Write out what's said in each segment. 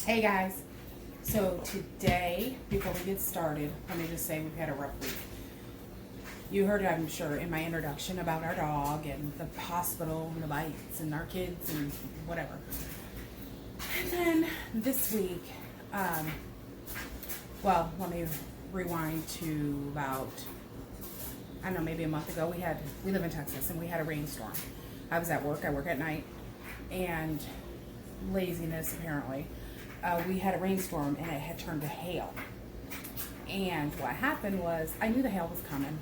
Hey guys, so today, before we get started, let me just say we've had a rough week. You heard, I'm sure, in my introduction about our dog and the hospital and the bites and our kids and whatever. And then this week, let me rewind to about, I don't know, maybe a month ago. We live in Texas and we had a rainstorm. I was at work, I work at night, and laziness apparently. We had a rainstorm and it had turned to hail. And what happened was, I knew the hail was coming.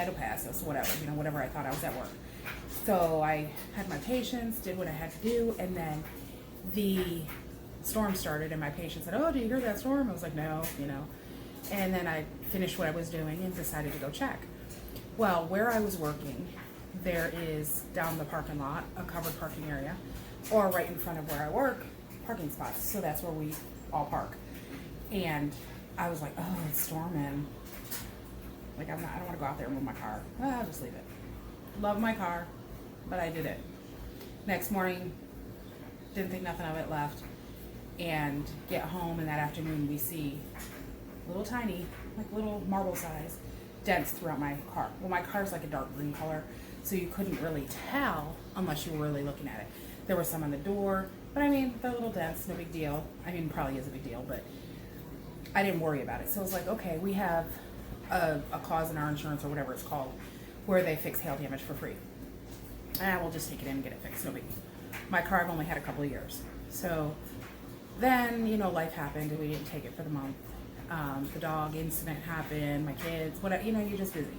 It'll pass us, whatever I thought. I was at work. So I had my patience, did what I had to do, and then the storm started and my patient said, "Oh, do you hear that storm?" I was like, "No," And then I finished what I was doing and decided to go check. Well, where I was working, there is down the parking lot, a covered parking area, or right in front of where I work, parking spots. So that's where we all park. And I was like, "Oh, it's storming. Like, I don't want to go out there and move my car. I'll just leave it." Love my car, but I did it. Next morning, didn't think nothing of it, left. And get home, and that afternoon we see little tiny, like little marble size dents throughout my car. Well, my car's like a dark green color, so you couldn't really tell unless you were really looking at it. There was some on the door, but I mean, they're little dents, no big deal. I mean, probably is a big deal, but I didn't worry about it. So I was like, okay, we have a clause in our insurance or whatever it's called where they fix hail damage for free. And I will just take it in and get it fixed, no biggie. My car I've only had a couple of years. So then, life happened and we didn't take it for the month. The dog incident happened, my kids, whatever, you're just busy.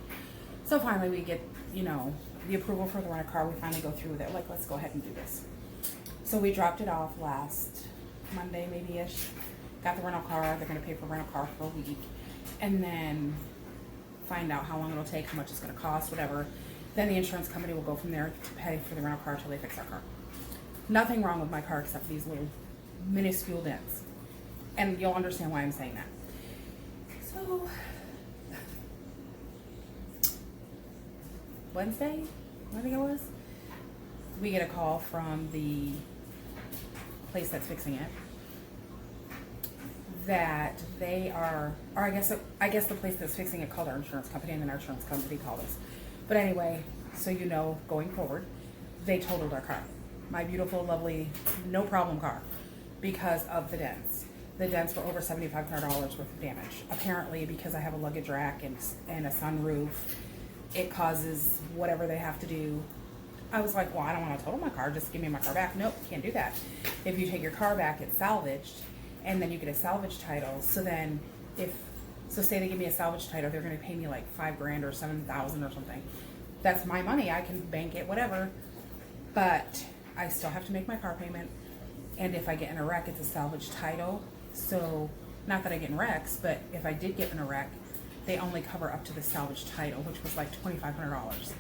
So finally we get, the approval for the rental car. We finally go through with it. Like, let's go ahead and do this. So we dropped it off last Monday, maybe-ish. Got the rental car. They're going to pay for rental car for a week. And then find out how long it'll take, how much it's going to cost, whatever. Then the insurance company will go from there to pay for the rental car until they fix our car. Nothing wrong with my car except these little minuscule dents. And you'll understand why I'm saying that. So, Wednesday, I think it was, we get a call from the place that's fixing it that they are, or I guess the place that's fixing it called our insurance company, and then our insurance company called us. But anyway, so going forward, they totaled our car. My beautiful, lovely, no problem car, because of the dents. The dents were over $7,500 worth of damage. Apparently, because I have a luggage rack and a sunroof, it causes whatever they have to do. I was like, well, I don't want to total my car. Just give me my car back. Nope, can't do that. If you take your car back, it's salvaged, and then you get a salvage title. So then, say they give me a salvage title, they're going to pay me like $5,000 or $7,000 or something. That's my money. I can bank it, whatever. But I still have to make my car payment. And if I get in a wreck, it's a salvage title. So, not that I get in wrecks, but if I did get in a wreck, they only cover up to the salvage title, which was like $2,500.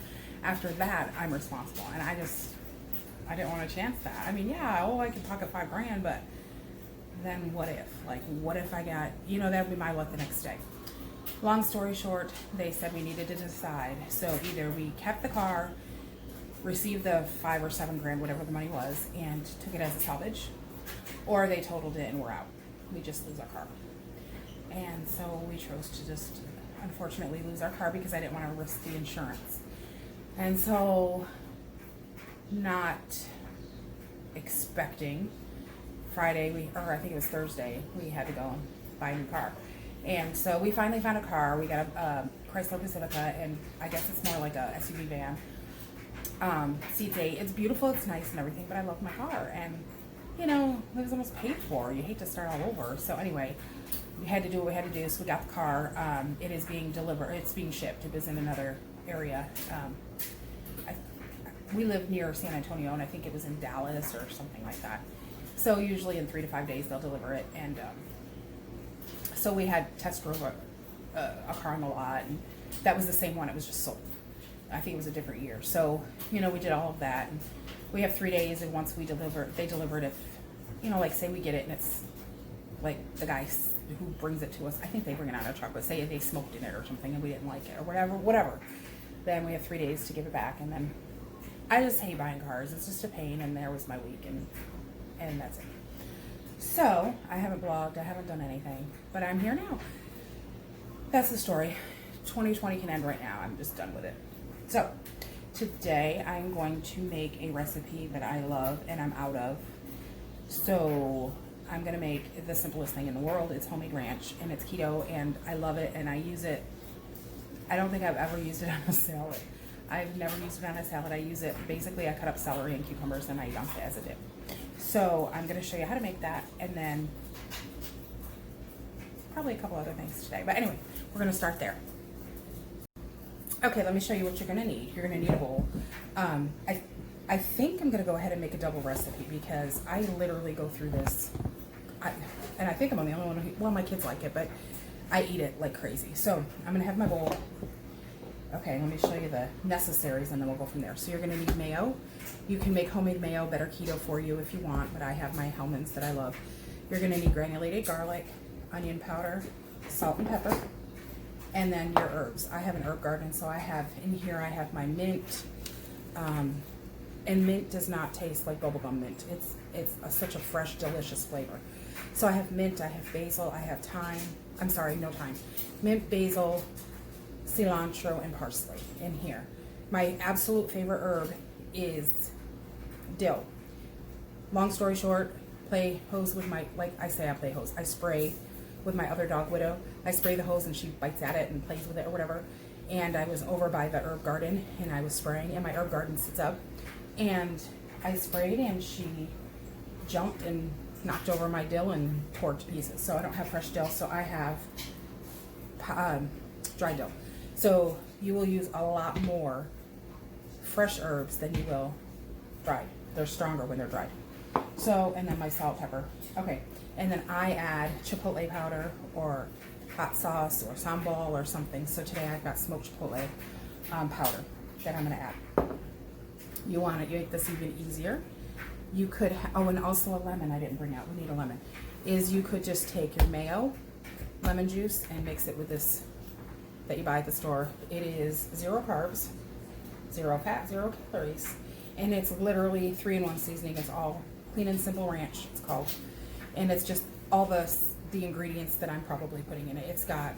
After that, I'm responsible. And I didn't want to chance that. I mean, yeah, I could pocket $5,000, but then what if? Like, what if I got, that would be my luck the next day. Long story short, they said we needed to decide. So either we kept the car, received the $5,000 or $7,000, whatever the money was, and took it as a salvage, or they totaled it and we're out. We just lose our car. And so we chose to just, unfortunately, lose our car because I didn't want to risk the insurance. And so, not expecting, Friday, I think it was Thursday, we had to go and buy a new car. And so we finally found a car. We got a Chrysler Pacifica, and I guess it's more like a SUV van. Seats 8. It's beautiful, it's nice and everything, but I love my car. And, it was almost paid for. You hate to start all over. So anyway, we had to do what we had to do. So we got the car. It is being delivered. It's being shipped. It was in another area. We live near San Antonio, and I think it was in Dallas or something like that. So usually in 3 to 5 days they'll deliver it. And so we had test drove a car on the lot, and that was the same one. It was just sold. I think it was a different year. So, we did all of that. And we have 3 days, and once they deliver it, if, like say we get it and it's like the guy who brings it to us, I think they bring it out in a truck, but say they smoked in it or something and we didn't like it or whatever, then we have 3 days to give it back. And then I just hate buying cars. It's just a pain, and there was my week. And and that's it. So I haven't blogged, I haven't done anything, but I'm here now. That's the story. 2020 can end right now. I'm just done with it. So today I'm going to make a recipe that I love and I'm out of. So I'm going to make the simplest thing in the world. It's homemade ranch and it's keto and I love it and I use it. I don't think I've ever used it on a salad. I've never used it on a salad. I use it, basically I cut up celery and cucumbers and I dunk it as a dip. So I'm going to show you how to make that and then probably a couple other things today. But anyway, we're going to start there. Okay, let me show you what you're going to need. You're going to need a bowl. I think I'm going to go ahead and make a double recipe because I literally go through this. And I think I'm the only one. Well, my kids like it, but I eat it like crazy. So I'm going to have my bowl. Okay, let me show you the necessaries and then we'll go from there. So you're going to need mayo. You can make homemade mayo, better keto for you if you want, but I have my Hellmann's that I love. You're going to need granulated garlic, onion powder, salt and pepper, and then your herbs. I have an herb garden, so I have in here, I have my mint, and mint does not taste like bubblegum mint. It's such a fresh, delicious flavor. So I have mint, I have basil, I have thyme. I'm sorry, no thyme. Mint, basil, cilantro, and parsley in here. My absolute favorite herb is dill. Long story short, play hose with my, like I say I play hose. I spray with my other dog, Widow. I spray the hose and she bites at it and plays with it or whatever. And I was over by the herb garden and I was spraying and my herb garden sits up. And I sprayed and she jumped and knocked over my dill and tore it to pieces. So I don't have fresh dill, so I have dry dill. So you will use a lot more fresh herbs than you will dried. They're stronger when they're dried. So, and then my salt, pepper. Okay, and then I add chipotle powder or hot sauce or sambal or something. So today I've got smoked chipotle powder that I'm gonna add. You want to make this even easier. You could, oh, and also a lemon I didn't bring out. We need a lemon. Is you could just take your mayo, lemon juice, and mix it with this that you buy at the store. It is 0 carbs, 0 fat, 0 calories, and it's literally 3-in-1 seasoning. It's all clean and simple ranch, it's called. And it's just all the ingredients that I'm probably putting in it. It's got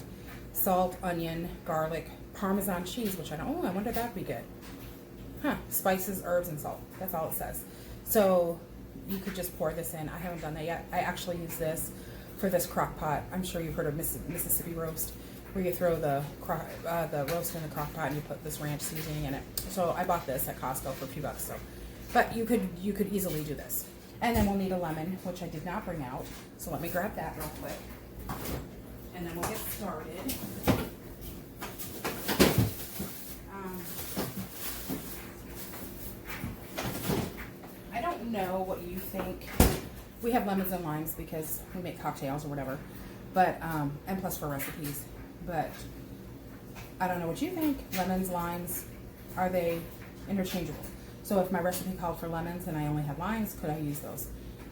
salt, onion, garlic, Parmesan cheese, which I don't, oh, I wonder if that'd be good. Huh, spices, herbs, and salt. That's all it says. So you could just pour this in. I haven't done that yet. I actually use this for this crock pot. I'm sure you've heard of Mississippi roast, where you throw the roast in the crock pot and you put this ranch seasoning in it. So I bought this at Costco for a few bucks. So, but you could easily do this. And then we'll need a lemon, which I did not bring out. So let me grab that real quick, and then we'll get started. I don't know what you think. We have lemons and limes because we make cocktails or whatever, but and plus for recipes. But I don't know what you think. Lemons, limes, are they interchangeable? So if my recipe called for lemons and I only have limes, could I use those?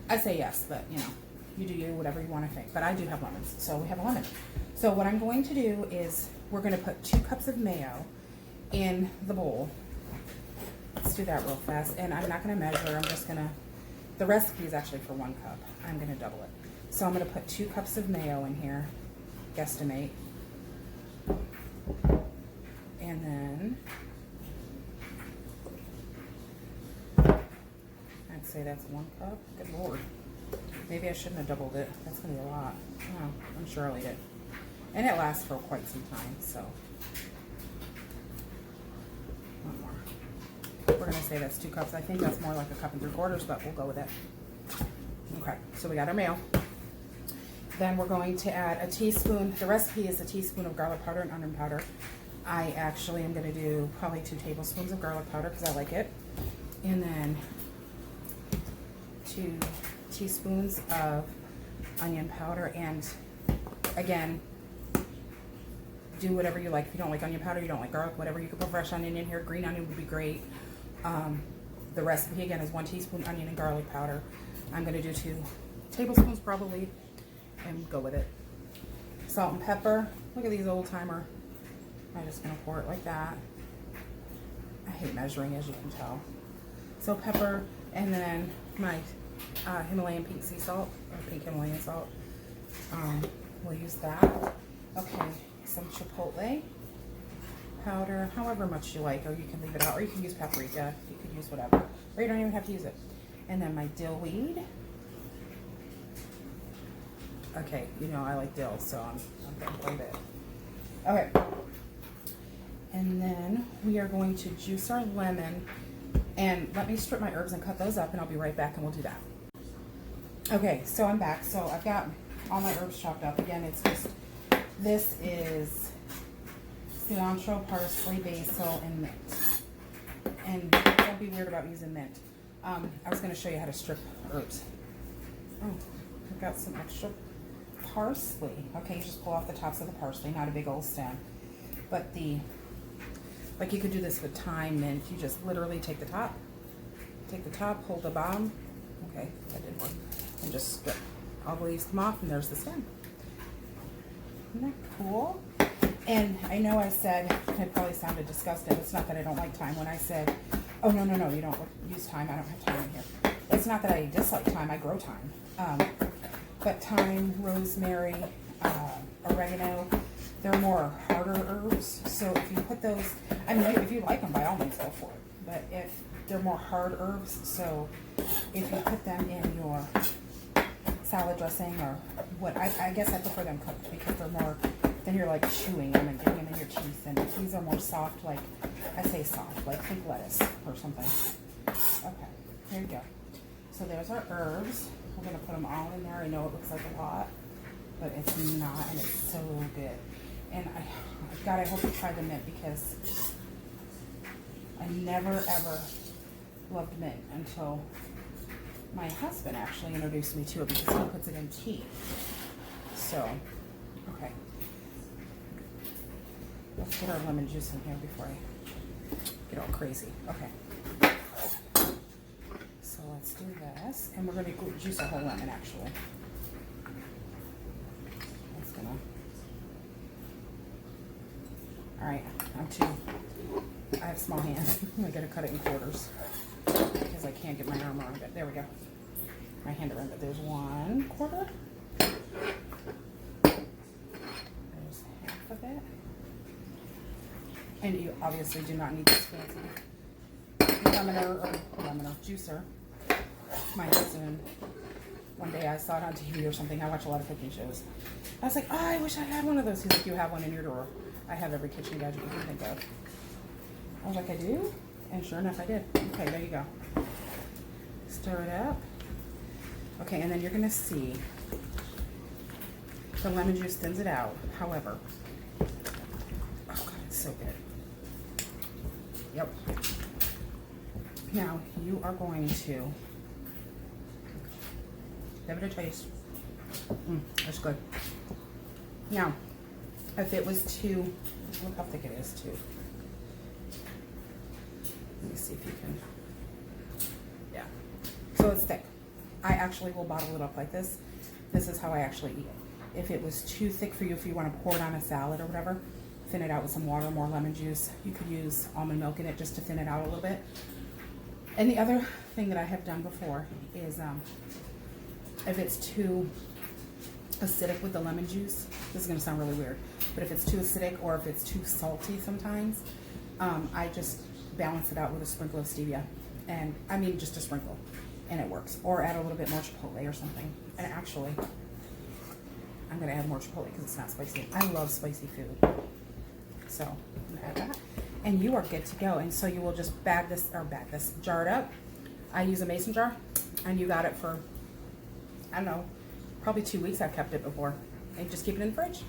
I say yes, but you know, you do you, whatever you want to think. But I do have lemons, so we have a lemon. So what I'm going to do is we're going to put 2 cups of mayo in the bowl. Let's do that real fast. And I'm not going to measure. I'm just going to, the recipe is actually for 1 cup. I'm going to double it. So I'm going to put 2 cups of mayo in here, guesstimate. And then I'd say that's 1 cup. Good Lord. Maybe I shouldn't have doubled it. That's going to be a lot. Oh, I'm sure I'll eat it. And it lasts for quite some time, so. 1 more. We're going to say that's 2 cups. I think that's more like 1 3/4 cups, but we'll go with it. Okay, so we got our mayo. Then we're going to add a teaspoon. The recipe is a teaspoon of garlic powder and onion powder. I actually am going to do probably 2 tablespoons of garlic powder because I like it. And then 2 teaspoons of onion powder. And again, do whatever you like. If you don't like onion powder, you don't like garlic, whatever. You could put fresh onion in here. Green onion would be great. The recipe again is 1 teaspoon onion and garlic powder. I'm going to do 2 tablespoons probably and go with it. Salt and pepper. Look at these old timer. I'm just going to pour it like that. I hate measuring, as you can tell. So pepper, and then my Himalayan pink sea salt, or pink Himalayan salt. We'll use that. Okay, some chipotle powder, however much you like, or you can leave it out, or you can use paprika, you could use whatever, or you don't even have to use it. And then my dill weed. Okay, you know I like dill, so I'm getting quite a bit. Okay, and then we are going to juice our lemon, and let me strip my herbs and cut those up, and I'll be right back and we'll do that. Okay, so I'm back. So I've got all my herbs chopped up. Again, it's just, this is cilantro, parsley, basil, and mint. And don't be weird about using mint. I was going to show you how to strip herbs. Oh, I've got some extra parsley. Okay, you just pull off the tops of the parsley, not a big old stem. But like you could do this with thyme, mint. You just literally take the top, hold the bottom. Okay, that didn't work. And just strip. All the leaves come off, and there's the stem. Isn't that cool? And I know I said, it probably sounded disgusting. It's not that I don't like thyme. When I said, oh, no, you don't use thyme. I don't have thyme in here. It's not that I dislike thyme. I grow thyme. But thyme, rosemary, oregano, they're more harder herbs. So if you put those, I mean, if you like them, by all means, go for it. But if they're more hard herbs, so if you put them in your salad dressing or what, I guess I prefer them cooked because they're more, then you're like chewing them and getting them in your teeth. And these are more soft, like, I say soft, like think lettuce or something. Okay, here you go. So there's our herbs. We're going to put them all in there. I know it looks like a lot, but it's not, and it's so good. And God, I hope you try the mint because I never ever loved mint until my husband actually introduced me to it because he puts it in tea. So, okay. Let's get our lemon juice in here before I get all crazy. Okay. So let's do this. And we're going to juice a whole lemon actually. That's going to... Alright, I have small hands. I gotta cut it in quarters because I can't get my arm around it. There we go. My hand around it. There's 1 quarter. There's half of it. And you obviously do not need this fancy lemon juicer. My husband, one day I saw it on TV or something. I watch a lot of cooking shows. I was like, oh, I wish I had one of those. He's like, you have one in your drawer. I have every kitchen gadget you can think of. I was like, I do? And sure enough, I did. Okay, there you go. Stir it up. Okay, and then you're going to see the lemon juice thins it out. However, oh God, it's so good. Yep. Now, you are going to give it a taste. That's good. Now, if it was too, look how thick it is too. Let me see if you can, yeah. So it's thick. I actually will bottle it up like this. This is how I actually eat it. If it was too thick for you, if you want to pour it on a salad or whatever, thin it out with some water, more lemon juice. You could use almond milk in it just to thin it out a little bit. And the other thing that I have done before is if it's too acidic with the lemon juice, this is going to sound really weird, but if it's too acidic or if it's too salty sometimes, I just balance it out with a sprinkle of stevia. And I mean just a sprinkle, and it works. Or add a little bit more chipotle or something. And actually, I'm going to add more chipotle because it's not spicy. I love spicy food. So I'm going to add that. And you are good to go. And so you will just jar it up. I use a mason jar, and you got it for, I don't know, probably 2 weeks. I've kept it before. And just keep it in the fridge.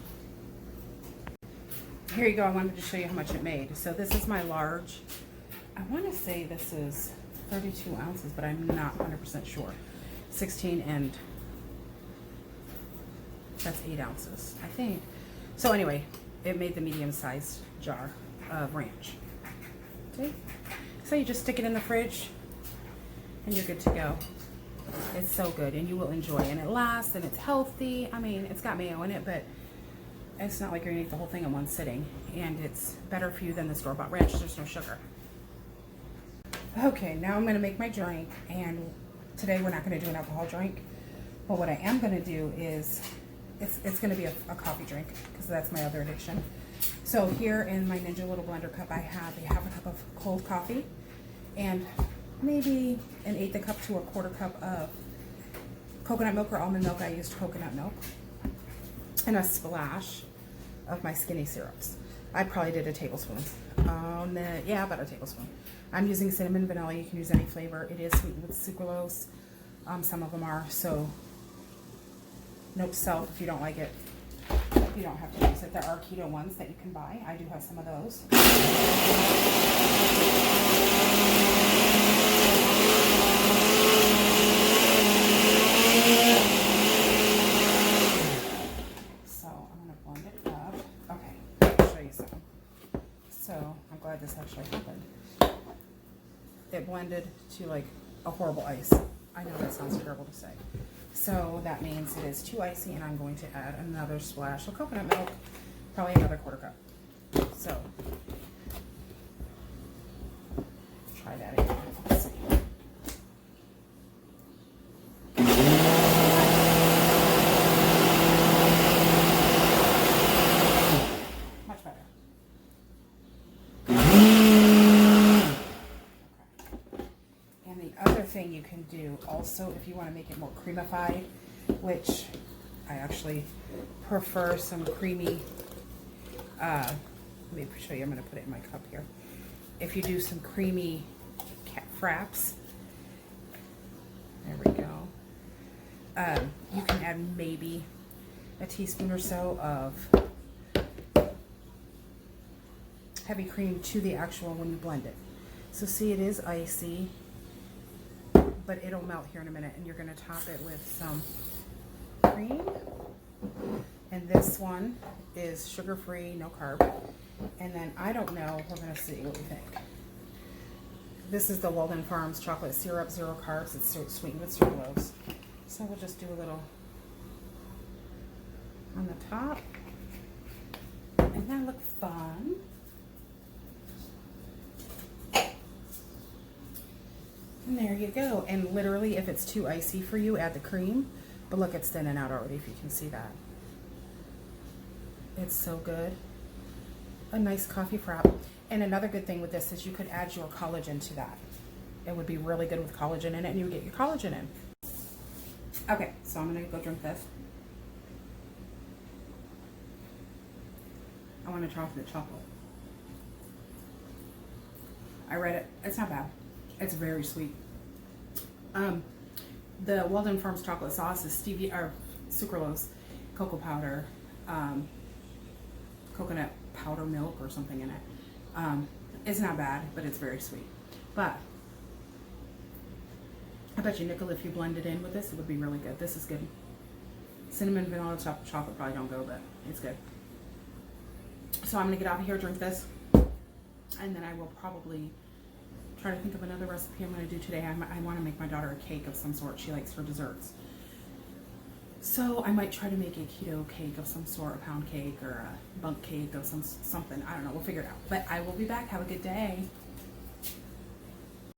Here you go. I wanted to show you how much it made. So this is my large. I want to say this is 32 ounces, but I'm not 100% sure. 16 and that's 8 ounces, I think. So anyway, it made the medium-sized jar of ranch. Okay, so you just stick it in the fridge, and you're good to go. It's so good, and you will enjoy it. And it lasts, and it's healthy. I mean, it's got mayo in it, but it's not like you're gonna eat the whole thing in one sitting. And it's better for you than the store-bought ranch. There's no sugar. Okay, now I'm gonna make my drink, and today we're not going to do an alcohol drink, but what I am going to do is, it's going to be a coffee drink, because that's my other addiction. So here in my Ninja Little Blender cup, I have a half a cup of cold coffee, and maybe an eighth a cup to a quarter cup of coconut milk or almond milk. I used coconut milk, and a splash of my skinny syrups. I probably did a tablespoon. Yeah, about a tablespoon. I'm using cinnamon vanilla. You can use any flavor. It is sweetened with sucralose. Some of them are. So note to self, if you don't like it, you don't have to use it. There are keto ones that you can buy. I do have some of those. So I'm going to blend it up. Okay, I'll show you something. So I'm glad this actually happened. It blended to like a horrible ice. I know that sounds terrible to say. So that means it is too icy, and I'm going to add another splash of coconut milk, probably another quarter cup. So try that again. Let's see. Much better. And the other thing you can do also, if you want to make it more creamified, which I actually prefer some creamy, let me show you, I'm going to put it in my cup here. If you do some creamy frappes, there we go, you can add maybe a teaspoon or so of heavy cream to the actual when you blend it. So see, it is icy, but it'll melt here in a minute, and you're going to top it with some cream. And this one is sugar-free, no carb. And then I don't know, we're going to see what we think. This is the Walden Farms chocolate syrup, 0 carbs. It's sweetened with sucralose. So we'll just do a little on the top. And that look fun. And there you go. And literally, if it's too icy for you, add the cream. But look, it's thinning out already, if you can see that. It's so good. A nice coffee frap. And another good thing with this is you could add your collagen to that. It would be really good with collagen in it, and you would get your collagen in. Okay, so I'm going to go drink this. I want to try the chocolate. I read it. It's not bad. It's very sweet. The Walden Farms chocolate sauce is stevia or sucralose, cocoa powder, coconut powder milk or something in it. It's not bad, but it's very sweet. But I bet you nickel if you blend it in with this, it would be really good. This is good. Cinnamon, vanilla, chocolate probably don't go, but it's good. So I'm gonna get out of here, drink this, and then I will probably try to think of another recipe I'm going to do today. I want to make my daughter a cake of some sort. She likes her desserts. So I might try to make a keto cake of some sort, a pound cake or a bunk cake of something. I don't know. We'll figure it out. But I will be back. Have a good day.